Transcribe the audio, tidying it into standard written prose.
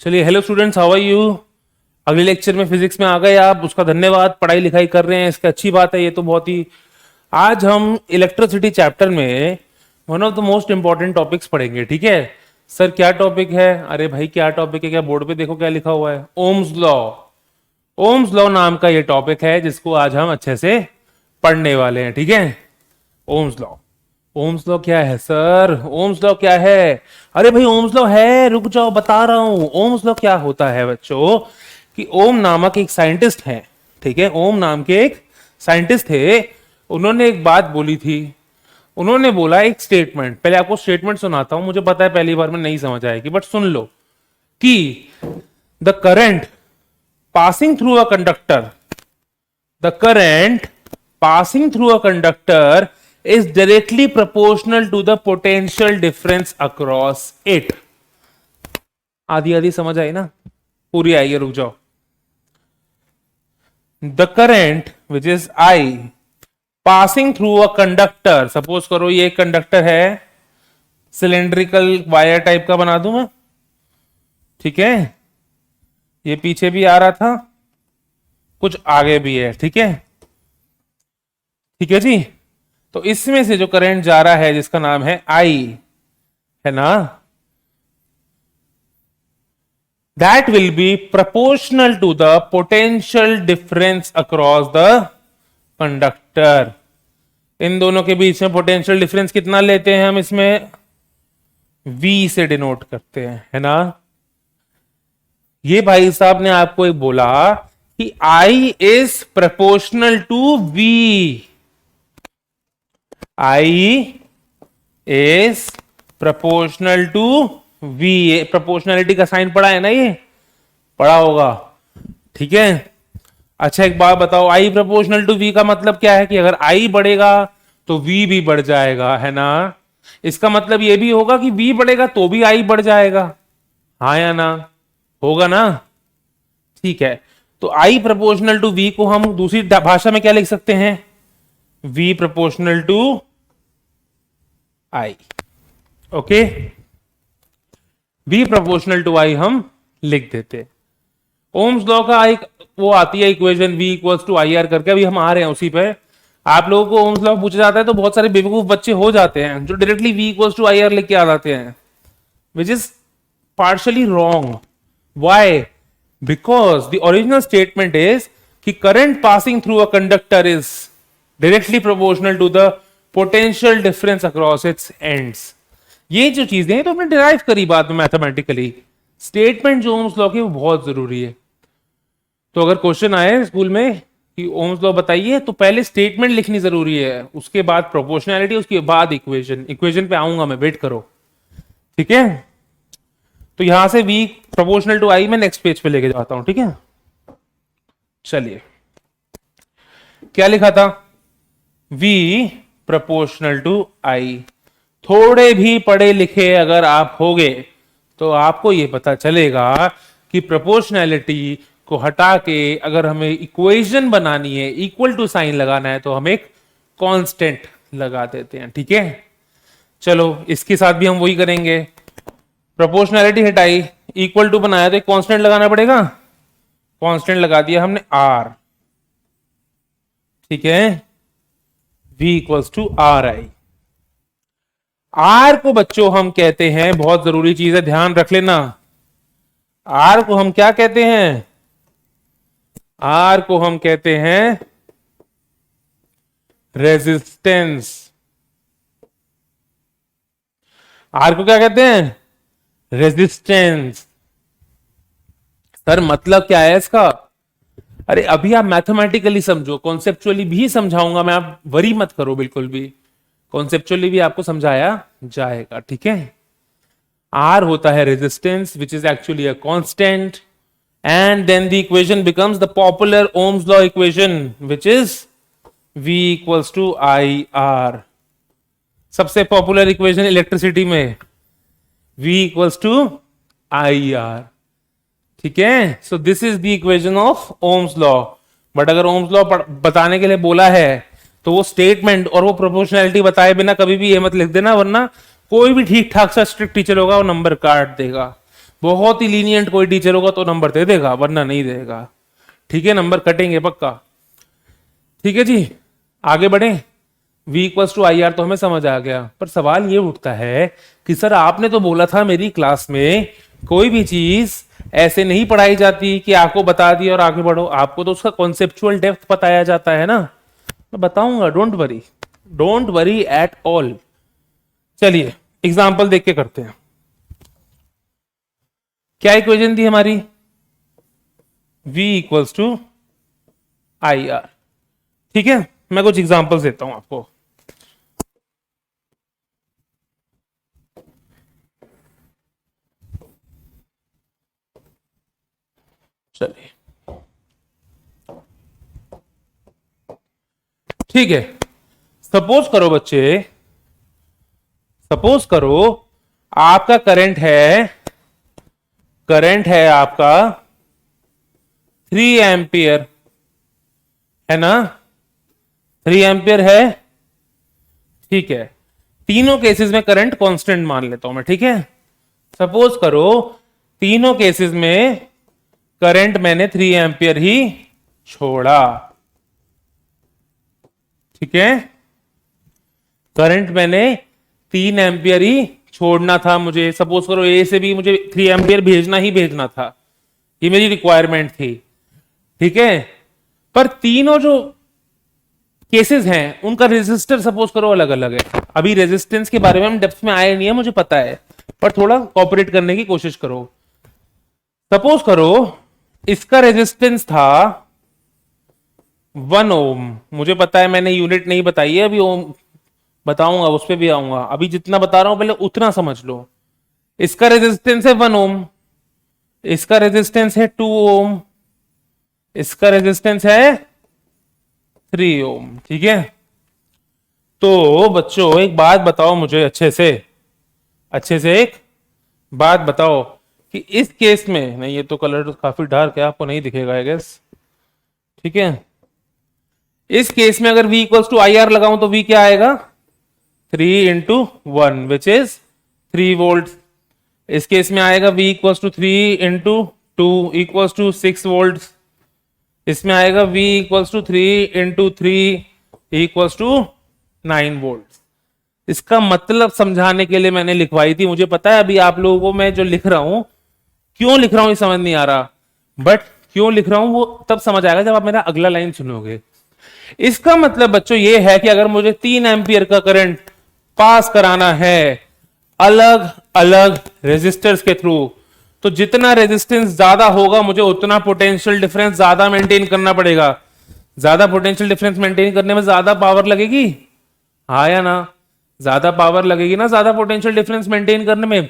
चलिए, hello students, how are you. अगले lecture में फिजिक्स में आ गए आप, उसका धन्यवाद। पढ़ाई लिखाई कर रहे हैं, इसकी अच्छी बात है। ये तो बहुत ही आज हम इलेक्ट्रिसिटी चैप्टर में one of the most important topics पढ़ेंगे। ठीक है सर, क्या टॉपिक है? अरे भाई क्या टॉपिक है, क्या बोर्ड पे देखो क्या लिखा हुआ है, ओम्स लॉ। ओम्स लॉ नाम का ये टॉपिक है जिसको आज हम अच्छे से पढ़ने वाले हैं। ठीक है, ओम्स लॉ। ओम्स लॉ क्या है सर? ओम्स लॉ क्या है? अरे भाई ओम्स लॉ है, रुक जाओ बता रहा हूं। ओम्स लॉ क्या होता है बच्चों, कि ओम नामक एक साइंटिस्ट है। ठीक है, ओम नाम के एक साइंटिस्ट थे। उन्होंने एक बात बोली थी। उन्होंने बोला एक स्टेटमेंट, पहले आपको स्टेटमेंट सुनाता हूं, मुझे पता है पहली बार में नहीं समझ आएगी, बट सुन लो कि the current passing through a conductor, the current passing through a conductor is directly proportional to the potential difference across it। आधी आधी समझ आई ना? पूरी आई है, रुक जाओ। The current which is I passing through a conductor, suppose करो ये कंडक्टर है, सिलेंड्रिकल वायर टाइप का बना दूं मैं। ठीक है, ये पीछे भी आ रहा था, कुछ आगे भी है। ठीक है, ठीक है जी। तो इसमें से जो करंट जा रहा है जिसका नाम है आई, है ना, that will be proportional to the potential difference across the conductor. इन दोनों के बीच में पोटेंशियल डिफरेंस कितना लेते हैं हम? इसमें V से डिनोट करते हैं, है ना। ये भाई साहब ने आपको एक बोला कि I is proportional to V। I is proportional to V। Proportionality का साइन पढ़ा है ना, ये पढ़ा होगा। ठीक है, अच्छा एक बात बताओ, I प्रोपोर्शनल टू V का मतलब क्या है? कि अगर I बढ़ेगा तो V भी बढ़ जाएगा, है ना। इसका मतलब ये भी होगा कि V बढ़ेगा तो भी I बढ़ जाएगा, हाँ या ना? होगा ना। ठीक है, तो I प्रोपोर्शनल टू V को हम दूसरी भाषा में क्या लिख सकते हैं? V proportional to I। Okay, V proportional to I हम लिख देते। ओम्स लॉ का एक वो आती है equation, V equals to I R करके। अभी हम आ रहे हैं उसी पे। आप लोगों को ओम्स लॉ पूछा जाता है तो बहुत सारे बेवकूफ बच्चे हो जाते हैं जो directly V equals to I R लिख के आ जाते हैं, which is partially wrong. Why? Because the original statement is कि current passing through a conductor is directly proportional to the potential difference across its ends. ये जो चीजें हैं तो हमने डिराइव करी बाद में मैथमेटिकली। स्टेटमेंट जो ओम्स लॉ की वो बहुत जरूरी है। तो अगर क्वेश्चन आए स्कूल में कि ओम्स लॉ बताइए, तो पहले स्टेटमेंट लिखनी जरूरी है, उसके बाद प्रोपोर्शनैलिटी, उसके बाद इक्वेशन। इक्वेशन पे आऊंगा मैं, वेट करो। ठीक है, तो यहां से V प्रोपोर्शनल टू I मैं नेक्स्ट पेज पे लेके जाता हूं। ठीक है, चलिए क्या लिखा था? V proportional to I। थोड़े भी पढ़े लिखे अगर आप होगे तो आपको यह पता चलेगा कि प्रोपोर्शनैलिटी को हटा के अगर हमें इक्वेशन बनानी है, इक्वल टू साइन लगाना है, तो हम एक कांस्टेंट लगा देते हैं। ठीक है, चलो इसके साथ भी हम वही करेंगे। प्रोपोर्शनैलिटी हटाई, इक्वल टू बनाया तो एक कांस्टेंट लगाना पड़ेगा। कांस्टेंट लगा दिया हमने R। ठीक है, V equals to R I. R को बच्चों हम कहते हैं, बहुत जरूरी चीज है, ध्यान रख लेना। R को हम क्या कहते हैं? R को हम कहते हैं रेजिस्टेंस। R को क्या कहते हैं? रेजिस्टेंस। सर मतलब क्या है इसका? अरे अभी आप मैथमेटिकली समझो, कॉन्सेप्चुअली भी समझाऊंगा मैं, आप वरी मत करो बिल्कुल भी। कॉन्सेप्चुअली भी आपको समझाया जाएगा। ठीक है, R होता है resistance which is actually a constant, and then the equation becomes the popular Ohm's law equation which is V equals to I R. सबसे पॉपुलर इक्वेशन इलेक्ट्रिसिटी में V equals to I R. ठीक है, so this is the equation of Ohm's law. But अगर Ohm's law बताने के लिए बोला है तो वो स्टेटमेंट और वो प्रोपोर्शनैलिटी बताए बिना कभी भी ये मत लिख देना, वरना कोई भी ठीक ठाक सा स्ट्रिक्ट टीचर होगा वो नंबर काट देगा। बहुत ही लीनियंट कोई टीचर होगा तो नंबर दे देगा, वरना नहीं देगा। ठीक है, नंबर कटेंगे पक्का। ठीक है जी, आगे बढ़े। V equals to I R तो हमें समझ आ गया, पर सवाल ये उठता है कि सर आपने तो बोला था मेरी क्लास में कोई भी चीज ऐसे नहीं पढ़ाई जाती कि आपको बता दी और आगे बढ़ो, आपको तो उसका कॉन्सेप्चुअल डेप्थ बताया जाता है ना। मैं बताऊंगा, डोंट वरी एट ऑल। चलिए एग्जाम्पल देख के करते हैं। क्या इक्वेशन थी हमारी? V equals to I R. ठीक है, मैं कुछ एग्जाम्पल्स देता हूं आपको। चलिए ठीक है, सपोज करो बच्चे, सपोज करो आपका करंट है आपका 3 एम्पियर, है ना? 3 एम्पियर है। ठीक है, तीनों केसेस में करंट कांस्टेंट मान लेता हूं मैं। ठीक है, सपोज करो तीनों केसेस में करंट मैंने 3 एम्पियर ही छोड़ा। ठीक है, करंट मैंने 3 एम्पियर ही छोड़ना था मुझे। सपोज करो ए से भी मुझे 3 एम्पियर भेजना था, ये मेरी रिक्वायरमेंट थी। ठीक है, पर तीनों जो केसेस हैं उनका रेजिस्टर सपोज करो अलग अलग है। अभी रेजिस्टेंस के बारे में हम डेप्थ में आए नहीं है, मुझे पता है, पर थोड़ा कॉपरेट करने की कोशिश करो। सपोज करो इसका रेजिस्टेंस था 1 ओम। मुझे पता है मैंने यूनिट नहीं बताई है, अभी ओम बताऊंगा, उस पर भी आऊंगा। अभी जितना बता रहा हूं पहले उतना समझ लो। इसका रेजिस्टेंस है 1 ओम, इसका रेजिस्टेंस है 2 ओम, इसका रेजिस्टेंस है 3 ओम। ठीक है, तो बच्चों एक बात बताओ मुझे अच्छे से एक बात बताओ कि इस केस में, नहीं ये तो कलर काफी डार्क है, आपको नहीं दिखेगा आई गेस। ठीक है, इस केस में अगर V equals to I R लगाऊं तो V क्या आएगा? 3 इंटू 1 विच इज 3 वोल्ट। इस केस में आएगा V equals to 3 into 2 equals to 6 volt. इसमें आएगा V equals to 3 into 3 equals to 9 volt. इसका मतलब समझाने के लिए मैंने लिखवाई थी। मुझे पता है अभी आप लोगों को मैं जो लिख रहा हूं, क्यों लिख रहा हूं ये समझ नहीं आ रहा, बट क्यों लिख रहा हूं वो तब समझ आएगा जब आप मेरा अगला लाइन सुनोगे। इसका मतलब बच्चों ये है कि अगर मुझे 3 एम्पियर का करंट पास कराना है अलग अलग रेजिस्टर्स के थ्रू, तो जितना रेजिस्टेंस ज्यादा होगा मुझे उतना पोटेंशियल डिफरेंस ज्यादा मेंटेन करना पड़ेगा। ज्यादा पोटेंशियल डिफरेंस मेंटेन करने में ज्यादा पावर लगेगी, हाँ या ना? ज्यादा पावर लगेगी ना ज्यादा पोटेंशियल डिफरेंस मेंटेन करने में।